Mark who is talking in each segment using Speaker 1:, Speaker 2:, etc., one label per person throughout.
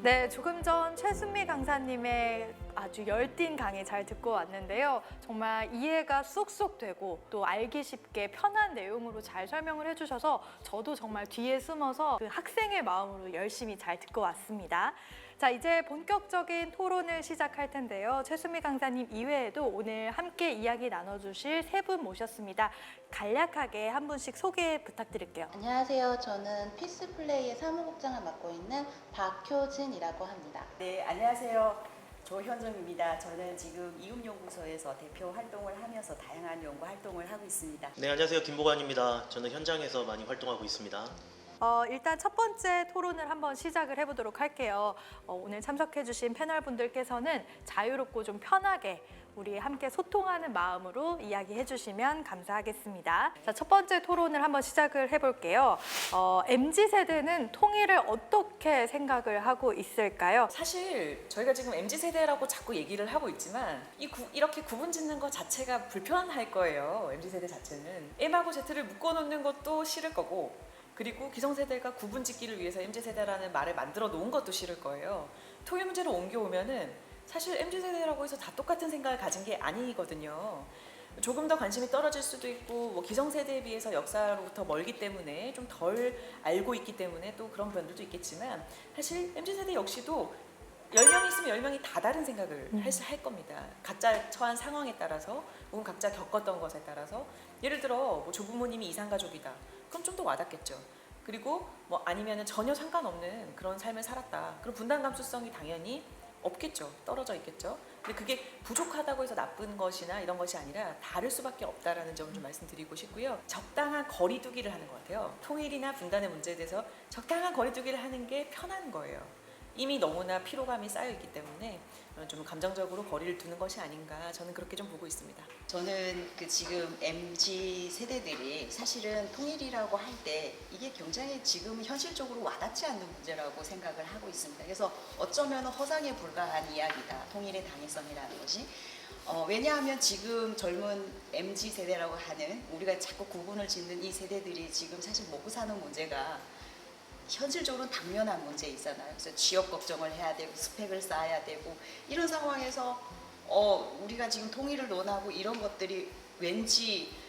Speaker 1: 네, 조금 전 최순미 강사님의 아주 열띤 강의 잘 듣고 왔는데요. 정말 이해가 쏙쏙 되고 또 알기 쉽게 편한 내용으로 잘 설명을 해주셔서 저도 정말 뒤에 숨어서 그 학생의 마음으로 열심히 잘 듣고 왔습니다. 자, 이제 본격적인 토론을 시작할 텐데요. 최순미 강사님 이외에도 오늘 함께 이야기 나눠주실 세 분 모셨습니다. 간략하게 한 분씩 소개 부탁드릴게요.
Speaker 2: 안녕하세요. 저는 피스플레이의 사무국장을 맡고 있는 박효진이라고 합니다.
Speaker 3: 네, 안녕하세요. 조현정입니다. 저는 지금 이음연구소에서 대표 활동을 하면서 다양한 연구 활동을 하고 있습니다.
Speaker 4: 네, 안녕하세요. 김보관입니다. 저는 현장에서 많이 활동하고 있습니다.
Speaker 1: 일단 첫 번째 토론을 한번 시작을 해보도록 할게요. 오늘 참석해주신 패널분들께서는 자유롭고 좀 편하게 우리 함께 소통하는 마음으로 이야기해주시면 감사하겠습니다. 자, 첫 번째 토론을 한번 시작을 해볼게요. MZ세대는 통일을 어떻게 생각을 하고 있을까요?
Speaker 5: 사실 저희가 지금 MZ세대라고 자꾸 얘기를 하고 있지만 이렇게 구분 짓는 것 자체가 불편할 거예요. MZ세대 자체는 M하고 Z를 묶어놓는 것도 싫을 거고, 그리고 기성세대가 구분 짓기를 위해서 MZ세대라는 말을 만들어 놓은 것도 싫을 거예요. 통일 문제를 옮겨오면은 사실 MZ세대라고 해서 다 똑같은 생각을 가진 게 아니거든요. 조금 더 관심이 떨어질 수도 있고, 뭐 기성세대에 비해서 역사로부터 멀기 때문에 좀 덜 알고 있기 때문에 또 그런 부분들도 있겠지만, 사실 MZ세대 역시도 10명이 있으면 10명이 다 다른 생각을 할 겁니다. 각자 처한 상황에 따라서, 혹은 각자 겪었던 것에 따라서. 예를 들어 뭐 조부모님이 이산가족이다, 그럼 좀 더 와닿겠죠. 그리고 뭐 아니면은 전혀 상관없는 그런 삶을 살았다, 그럼 분단 감수성이 당연히 없겠죠. 떨어져 있겠죠. 근데 그게 부족하다고 해서 나쁜 것이나 이런 것이 아니라 다를 수밖에 없다라는 점을 좀 말씀드리고 싶고요. 적당한 거리두기를 하는 것 같아요. 통일이나 분단의 문제에 대해서 적당한 거리두기를 하는 게 편한 거예요. 이미 너무나 피로감이 쌓여 있기 때문에 좀 감정적으로 거리를 두는 것이 아닌가, 저는 그렇게 좀 보고 있습니다.
Speaker 3: 저는 지금 MZ 세대들이 사실은 통일이라고 할 때 이게 굉장히 지금 현실적으로 와닿지 않는 문제라고 생각을 하고 있습니다. 그래서 어쩌면 허상에 불과한 이야기다, 통일의 당위성이라는 것이. 왜냐하면 지금 젊은 MZ 세대라고 하는, 우리가 자꾸 구분을 짓는 이 세대들이 지금 사실 먹고 사는 문제가 현실적으로는 당면한 문제 있잖아요. 그래서 취업 걱정을 해야 되고 스펙을 쌓아야 되고, 이런 상황에서 우리가 지금 통일을 논하고 이런 것들이 왠지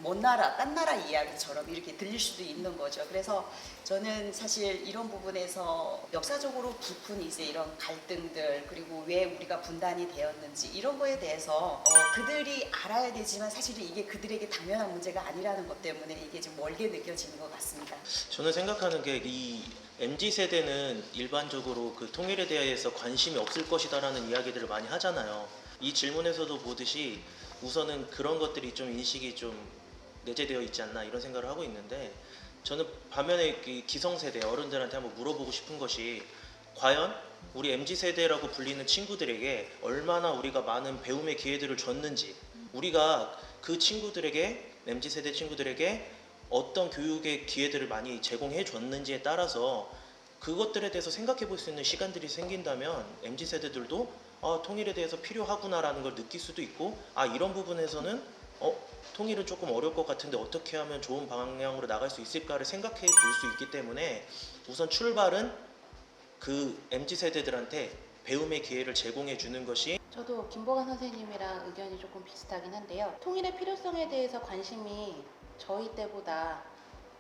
Speaker 3: 먼 나라, 딴 나라 이야기처럼 이렇게 들릴 수도 있는 거죠. 그래서 저는 사실 이런 부분에서 역사적으로 깊은 이제 이런 갈등들, 그리고 왜 우리가 분단이 되었는지, 이런 거에 대해서 그들이 알아야 되지만 사실은 이게 그들에게 당면한 문제가 아니라는 것 때문에 이게 좀 멀게 느껴지는 것 같습니다.
Speaker 4: 저는 생각하는 게 이 MZ세대는 일반적으로 그 통일에 대해서 관심이 없을 것이다라는 이야기들을 많이 하잖아요. 이 질문에서도 보듯이 우선은 그런 것들이 좀 인식이 좀 내재되어 있지 않나, 이런 생각을 하고 있는데, 저는 반면에 기성세대 어른들한테 한번 물어보고 싶은 것이, 과연 우리 MZ세대라고 불리는 친구들에게 얼마나 우리가 많은 배움의 기회들을 줬는지, 우리가 그 친구들에게, MZ세대 친구들에게 어떤 교육의 기회들을 많이 제공해 줬는지에 따라서 그것들에 대해서 생각해 볼 수 있는 시간들이 생긴다면 MZ세대들도 통일에 대해서 필요하구나라는 걸 느낄 수도 있고, 이런 부분에서는 통일은 조금 어려울 것 같은데 어떻게 하면 좋은 방향으로 나갈 수 있을까를 생각해 볼 수 있기 때문에, 우선 출발은 그 MZ세대들한테 배움의 기회를 제공해 주는 것이.
Speaker 2: 저도 김보관 선생님이랑 의견이 조금 비슷하긴 한데요. 통일의 필요성에 대해서 관심이 저희 때보다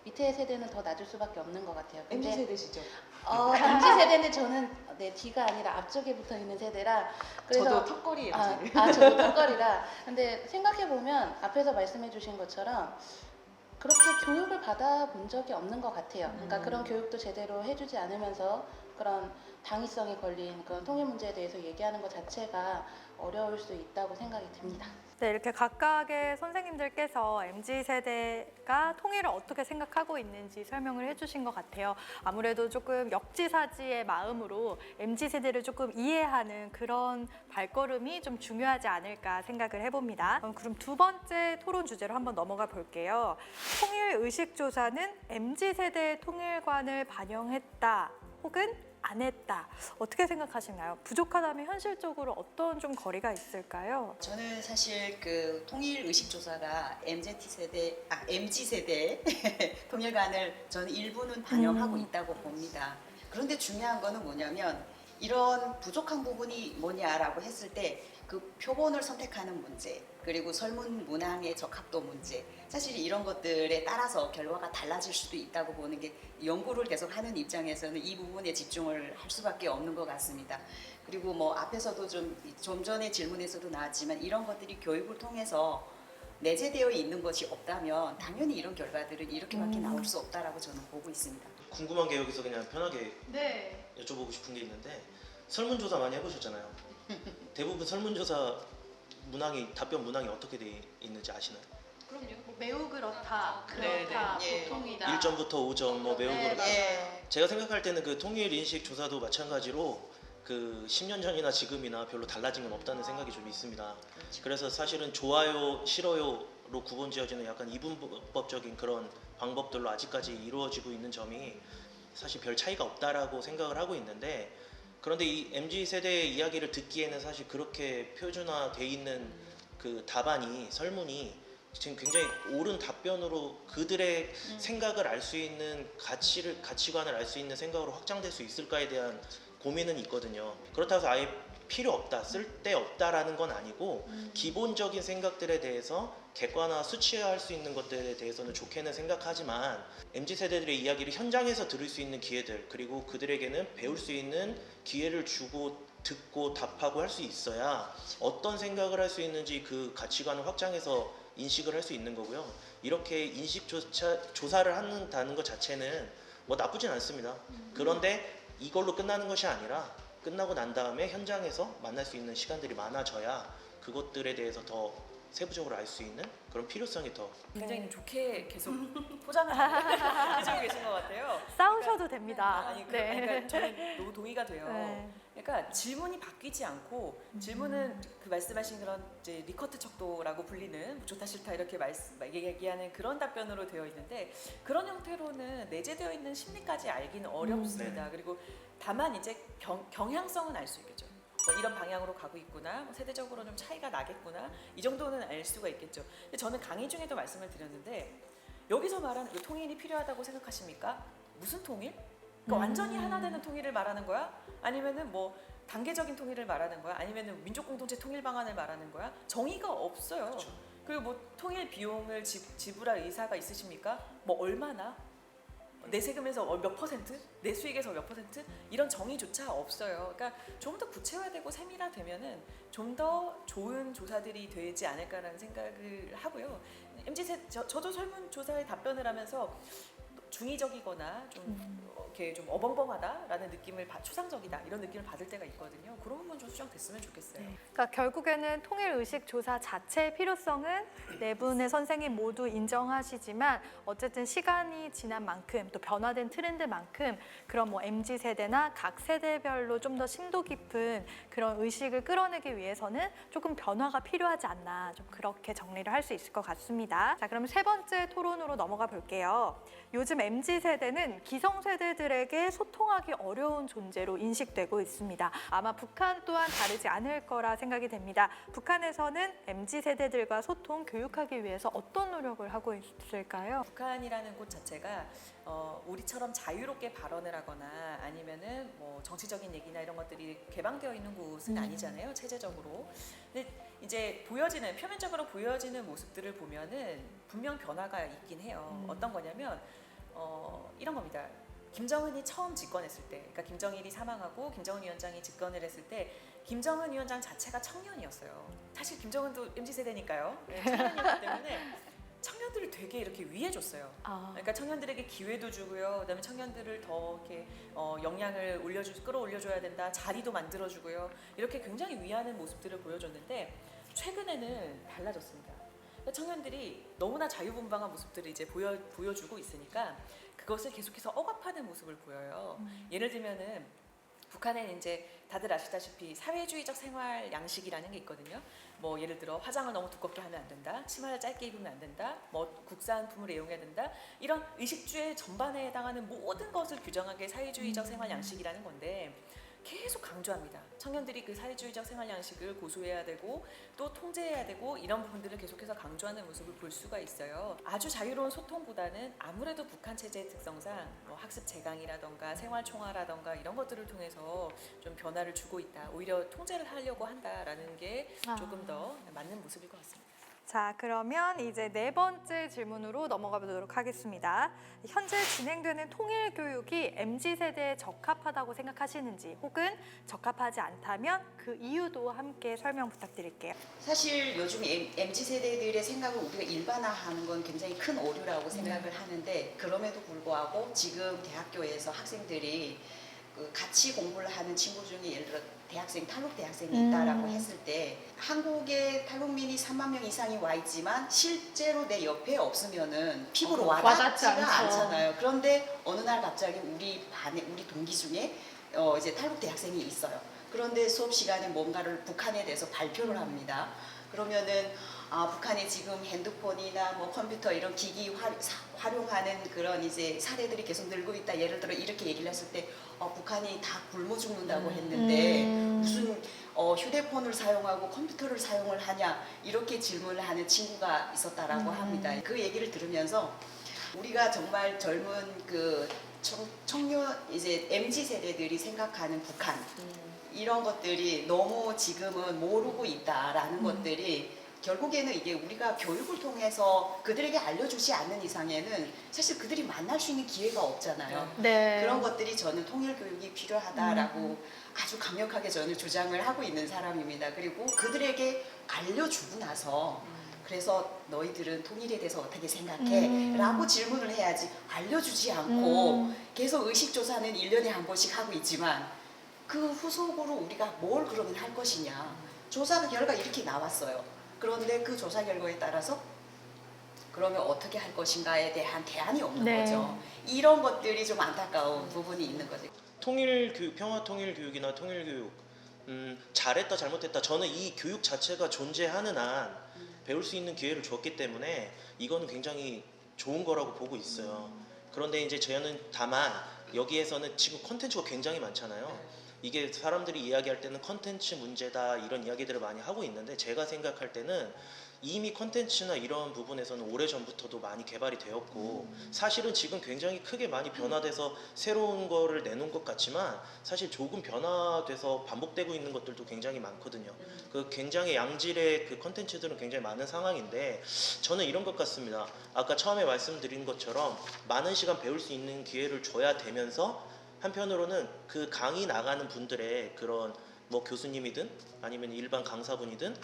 Speaker 2: 밑에 세대는 더 낮을 수밖에 없는 것 같아요. 근데
Speaker 5: MZ세대시죠?
Speaker 2: MZ 세대는 저는 뒤가 아니라 앞쪽에 붙어 있는 세대라. 그래서
Speaker 5: 저도 턱걸이 MZ.
Speaker 2: 저도 턱걸이라. 근데 생각해 보면 앞에서 말씀해주신 것처럼 그렇게 교육을 받아본 적이 없는 것 같아요. 그러니까 그런 교육도 제대로 해주지 않으면서 그런 당위성이 걸린 그런 통일 문제에 대해서 얘기하는 것 자체가 어려울 수 있다고 생각이 듭니다.
Speaker 1: 네, 이렇게 각각의 선생님들께서 MZ세대가 통일을 어떻게 생각하고 있는지 설명을 해주신 것 같아요. 아무래도 조금 역지사지의 마음으로 MZ세대를 조금 이해하는 그런 발걸음이 좀 중요하지 않을까 생각을 해봅니다. 그럼 두 번째 토론 주제로 한번 넘어가 볼게요. 통일 의식조사는 MZ세대의 통일관을 반영했다, 혹은 안 했다. 어떻게 생각하시나요? 부족하다면 현실적으로 어떤 좀 거리가 있을까요?
Speaker 3: 저는 사실 그 통일 의식 조사가 MZ세대 통일관을 저는 일부는 반영하고 있다고 봅니다. 그런데 중요한 거는 뭐냐면 이런 부족한 부분이 뭐냐라고 했을 때 그 표본을 선택하는 문제, 그리고 설문 문항의 적합도 문제, 사실 이런 것들에 따라서 결과가 달라질 수도 있다고 보는 게, 연구를 계속 하는 입장에서는 이 부분에 집중을 할 수밖에 없는 것 같습니다. 그리고 뭐 앞에서도 좀 전에 질문에서도 나왔지만 이런 것들이 교육을 통해서 내재되어 있는 것이 없다면 당연히 이런 결과들은 이렇게밖에 나올 수 없다라고 저는 보고 있습니다.
Speaker 4: 궁금한 게 여기서 그냥 편하게
Speaker 1: 네.
Speaker 4: 여쭤보고 싶은 게 있는데, 설문조사 많이 해보셨잖아요. 대부분 설문조사 답변 문항이 어떻게 돼 있는지 아시나요?
Speaker 1: 그럼요. 뭐 매우 그렇다,
Speaker 5: 네,
Speaker 1: 그렇다,
Speaker 3: 네. 예.
Speaker 1: 보통이다.
Speaker 4: 1점부터 5점, 뭐 매우
Speaker 1: 네,
Speaker 4: 그렇다.
Speaker 3: 예.
Speaker 4: 제가 생각할 때는 그 통일 인식 조사도 마찬가지로 그 10년 전이나 지금이나 별로 달라진 건 없다는 생각이 좀 있습니다. 그래서 사실은 좋아요, 싫어요로 구분 지어지는 약간 이분법적인 그런 방법들로 아직까지 이루어지고 있는 점이 사실 별 차이가 없다라고 생각을 하고 있는데, 그런데 이 MZ 세대의 이야기를 듣기에는 사실 그렇게 표준화돼 있는 그 답안이, 설문이 지금 굉장히 옳은 답변으로 그들의 생각을 알 수 있는 가치관을 알 수 있는 생각으로 확장될 수 있을까에 대한 고민은 있거든요. 그렇다고 해서 아예 필요 없다, 쓸데없다라는 건 아니고 기본적인 생각들에 대해서 객관화, 수치화할 수 있는 것들에 대해서는 좋게는 생각하지만 MZ 세대들의 이야기를 현장에서 들을 수 있는 기회들, 그리고 그들에게는 배울 수 있는 기회를 주고 듣고 답하고 할 수 있어야 어떤 생각을 할 수 있는지 그 가치관을 확장해서 인식을 할 수 있는 거고요. 이렇게 인식 조사를 한다는 것 자체는 뭐 나쁘진 않습니다. 그런데 이걸로 끝나는 것이 아니라 끝나고 난 다음에 현장에서 만날 수 있는 시간들이 많아져야 그것들에 대해서 더 세부적으로 알 수 있는 그런 필요성이 더.
Speaker 5: 굉장히 좋게 계속 포장을 해주고 계신 것 같아요.
Speaker 1: 싸우셔도 됩니다.
Speaker 5: 아니, 그러니까 저는 너무 동의가 돼요.
Speaker 1: 네.
Speaker 5: 그러니까 질문이 바뀌지 않고, 질문은 그 말씀하신 그런 이제 리커트 척도라고 불리는 좋다 싫다 이렇게 얘기하는 그런 답변으로 되어 있는데, 그런 형태로는 내재되어 있는 심리까지 알기는 어렵습니다.
Speaker 4: 네.
Speaker 5: 그리고 다만 이제 경향성은 알 수 있겠죠. 뭐 이런 방향으로 가고 있구나, 뭐 세대적으로 좀 차이가 나겠구나, 이 정도는 알 수가 있겠죠. 근데 저는 강의 중에도 말씀을 드렸는데, 여기서 말하는 그 통일이 필요하다고 생각하십니까? 무슨 통일? 그러니까 완전히 하나 되는 통일을 말하는 거야? 아니면은 뭐 단계적인 통일을 말하는 거야? 아니면은 민족 공동체 통일 방안을 말하는 거야? 정의가 없어요.
Speaker 4: 그렇죠.
Speaker 5: 그리고 뭐 통일 비용을 지불할 의사가 있으십니까? 뭐 얼마나? 내 세금에서 몇 퍼센트? 내 수익에서 몇 퍼센트? 이런 정의조차 없어요. 그러니까 좀 더 구체화되고 세밀화되면은 좀 더 좋은 조사들이 되지 않을까라는 생각을 하고요. 저도 설문조사에 답변을 하면서 중의적이거나 좀 이렇게 좀 어벙벙하다라는 느낌을 초상적이다 이런 느낌을 받을 때가 있거든요. 그런 부분 좀 수정됐으면 좋겠어요.
Speaker 1: 그러니까 결국에는 통일 의식 조사 자체의 필요성은 네 분의 선생님 모두 인정하시지만, 어쨌든 시간이 지난 만큼 또 변화된 트렌드만큼 그런 뭐 MZ 세대나 각 세대별로 좀 더 심도 깊은 그런 의식을 끌어내기 위해서는 조금 변화가 필요하지 않나, 좀 그렇게 정리를 할 수 있을 것 같습니다. 자, 그럼 세 번째 토론으로 넘어가 볼게요. 요즘 MZ 세대는 기성 세대들에게 소통하기 어려운 존재로 인식되고 있습니다. 아마 북한 또한 다르지 않을 거라 생각이 됩니다. 북한에서는 MZ 세대들과 소통, 교육하기 위해서 어떤 노력을 하고 있을까요?
Speaker 5: 북한이라는 곳 자체가 우리처럼 자유롭게 발언을 하거나 아니면은 뭐 정치적인 얘기나 이런 것들이 개방되어 있는 곳은 아니잖아요, 체제적으로. 근데 이제 표면적으로 보여지는 모습들을 보면은 분명 변화가 있긴 해요. 어떤 거냐면 이런 겁니다. 김정은이 처음 집권했을 때, 그러니까 김정일이 사망하고 김정은 위원장이 집권을 했을 때 김정은 위원장 자체가 청년이었어요. 사실 김정은도 MZ 세대니까요. 청년이었기 때문에 청년들을 되게 이렇게 위해줬어요. 그러니까 청년들에게 기회도 주고요. 그다음에 청년들을 더 이렇게 역량을 끌어올려줘야 된다. 자리도 만들어주고요. 이렇게 굉장히 위하는 모습들을 보여줬는데 최근에는 달라졌습니다. 그러니까 청년들이 너무나 자유분방한 모습들을 이제 보여주고 있으니까 그것을 계속해서 억압하는 모습을 보여요. 예를 들면은 북한에는 이제 다들 아시다시피 사회주의적 생활 양식이라는 게 있거든요. 뭐 예를 들어 화장을 너무 두껍게 하면 안 된다, 치마를 짧게 입으면 안 된다, 뭐 국산품을 애용해야 된다, 이런 의식주의 전반에 해당하는 모든 것을 규정한 게 사회주의적 생활 양식이라는 건데, 계속 강조합니다. 청년들이 그 사회주의적 생활 양식을 고수해야 되고 또 통제해야 되고 이런 부분들을 계속해서 강조하는 모습을 볼 수가 있어요. 아주 자유로운 소통보다는 아무래도 북한 체제의 특성상 뭐 학습 재강이라던가 생활 총화라던가 이런 것들을 통해서 좀 변화를 주고 있다. 오히려 통제를 하려고 한다라는 게 조금 더 맞는 모습일 것 같습니다.
Speaker 1: 자, 그러면 이제 네 번째 질문으로 넘어가 보도록 하겠습니다. 현재 진행되는 통일 교육이 MZ세대에 적합하다고 생각하시는지 혹은 적합하지 않다면 그 이유도 함께 설명 부탁드릴게요.
Speaker 3: 사실 요즘 MZ 세대들의 생각을 우리가 일반화하는 건 굉장히 큰 오류라고 생각을 하는데 그럼에도 불구하고 지금 대학교에서 학생들이 그 같이 공부를 하는 친구 중에 예를 들어 대학생 탈북 대학생이 있다라고 했을 때 한국에 탈북민이 3만 명 이상이 와 있지만 실제로 내 옆에 없으면은 피부로
Speaker 1: 와닿지
Speaker 3: 와닿지가
Speaker 1: 않죠.
Speaker 3: 않잖아요. 그런데 어느 날 갑자기 우리 반에 우리 동기 중에 이제 탈북 대학생이 있어요. 그런데 수업 시간에 뭔가를 북한에 대해서 발표를 합니다. 그러면은 북한이 지금 핸드폰이나 뭐 컴퓨터 이런 기기 활용하는 그런 이제 사례들이 계속 늘고 있다. 예를 들어 이렇게 얘기를 했을 때 북한이 다 굶어 죽는다고 했는데 무슨 휴대폰을 사용하고 컴퓨터를 사용을 하냐 이렇게 질문을 하는 친구가 있었다라고 합니다. 그 얘기를 들으면서 우리가 정말 젊은 그 청년 이제 MZ 세대들이 생각하는 북한 이런 것들이 너무 지금은 모르고 있다라는 것들이 결국에는 이게 우리가 교육을 통해서 그들에게 알려주지 않는 이상에는 사실 그들이 만날 수 있는 기회가 없잖아요.
Speaker 1: 네.
Speaker 3: 그런 것들이 저는 통일 교육이 필요하다라고 아주 강력하게 저는 주장을 하고 있는 사람입니다. 그리고 그들에게 알려주고 나서 그래서 너희들은 통일에 대해서 어떻게 생각해? 라고 질문을 해야지 알려주지 않고 계속 의식조사는 1년에 한 번씩 하고 있지만 그 후속으로 우리가 뭘 그러면 할 것이냐. 조사 결과 이렇게 나왔어요. 그런데 그 조사 결과에 따라서 그러면 어떻게 할 것인가에 대한 대안이 없는
Speaker 1: 네.
Speaker 3: 거죠. 이런 것들이 좀 안타까운 부분이 있는 거죠.
Speaker 4: 통일 교육, 평화 통일 교육이나 통일 교육, 잘했다 잘못했다. 저는 이 교육 자체가 존재하는 한 배울 수 있는 기회를 줬기 때문에 이거는 굉장히 좋은 거라고 보고 있어요. 그런데 이제 저는 다만 여기에서는 지금 콘텐츠가 굉장히 많잖아요. 이게 사람들이 이야기할 때는 콘텐츠 문제다 이런 이야기들을 많이 하고 있는데 제가 생각할 때는 이미 콘텐츠나 이런 부분에서는 오래전부터도 많이 개발이 되었고 사실은 지금 굉장히 크게 많이 변화돼서 새로운 거를 내놓은 것 같지만 사실 조금 변화돼서 반복되고 있는 것들도 굉장히 많거든요. 그 굉장히 양질의 그 콘텐츠들은 굉장히 많은 상황인데 저는 이런 것 같습니다. 아까 처음에 말씀드린 것처럼 많은 시간 배울 수 있는 기회를 줘야 되면서 한편으로는 그 강의 나가는 분들의 그런 뭐 교수님이든 아니면 일반 강사분이든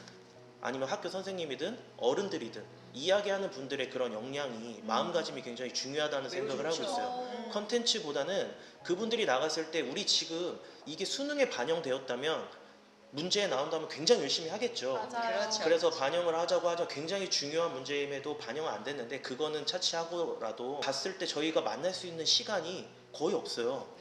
Speaker 4: 아니면 학교 선생님이든 어른들이든 이야기하는 분들의 그런 역량이 마음가짐이 굉장히 중요하다는 생각을 하고 있어요. 컨텐츠보다는 그분들이 나갔을 때 우리 지금 이게 수능에 반영되었다면 문제에 나온다면 굉장히 열심히 하겠죠.
Speaker 3: 그렇죠.
Speaker 4: 그래서 반영을 하자고 하죠. 굉장히 중요한 문제임에도 반영은 안 됐는데 그거는 차치하고라도 봤을 때 저희가 만날 수 있는 시간이 거의 없어요.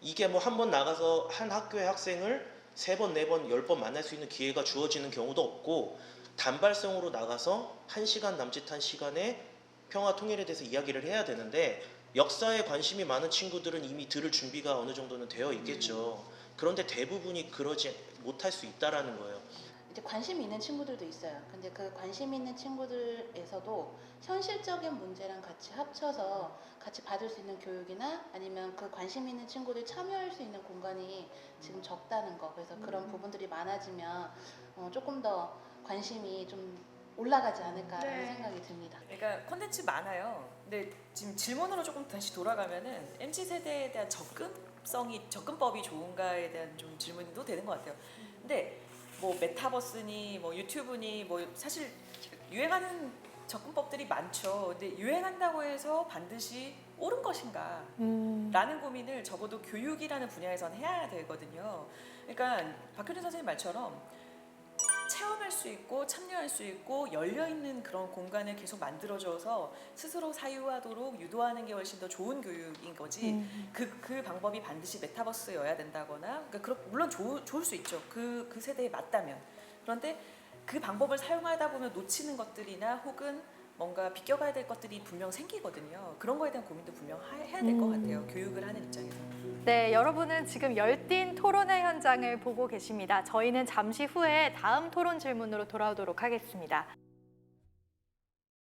Speaker 4: 이게 뭐 한 번 나가서 한 학교의 학생을 3번, 4번, 10번 만날 수 있는 기회가 주어지는 경우도 없고 단발성으로 나가서 1시간 남짓한 시간에 평화 통일에 대해서 이야기를 해야 되는데 역사에 관심이 많은 친구들은 이미 들을 준비가 어느 정도는 되어 있겠죠. 그런데 대부분이 그러지 못할 수 있다라는 거예요.
Speaker 2: 이제 관심이 있는 친구들도 있어요. 근데 그 관심 있는 친구들에서도 현실적인 문제랑 같이 합쳐서 같이 받을 수 있는 교육이나 아니면 그 관심 있는 친구들이 참여할 수 있는 공간이 지금 적다는 거. 그래서 그런 부분들이 많아지면 조금 더 관심이 좀 올라가지 않을까라는
Speaker 1: 네.
Speaker 2: 생각이 듭니다.
Speaker 5: 그러니까 콘텐츠 많아요. 근데 지금 질문으로 조금 다시 돌아가면은 MZ 세대에 대한 접근법이 좋은가에 대한 좀 질문도 되는 것 같아요. 근데 뭐 메타버스니 뭐 유튜브니 뭐 사실 유행하는 접근법들이 많죠. 근데 유행한다고 해서 반드시 옳은 것인가? 라는 고민을 적어도 교육이라는 분야에서는 해야 되거든요. 그러니까 박효진 선생님 말처럼 체험할 수 있고 참여할 수 있고 열려있는 그런 공간을 계속 만들어줘서 스스로 사유하도록 유도하는 게 훨씬 더 좋은 교육인 거지 그 방법이 반드시 메타버스여야 된다거나 그러니까 물론 좋을 수 있죠. 그 세대에 맞다면. 그런데 그 방법을 사용하다 보면 놓치는 것들이나 혹은 뭔가 비껴가야 될 것들이 분명 생기거든요. 그런 거에 대한 고민도 분명 해야 될 것 같아요. 교육을 하는 입장에서.
Speaker 1: 네, 여러분은 지금 열띤 토론회 현장을 보고 계십니다. 저희는 잠시 후에 다음 토론 질문으로 돌아오도록 하겠습니다.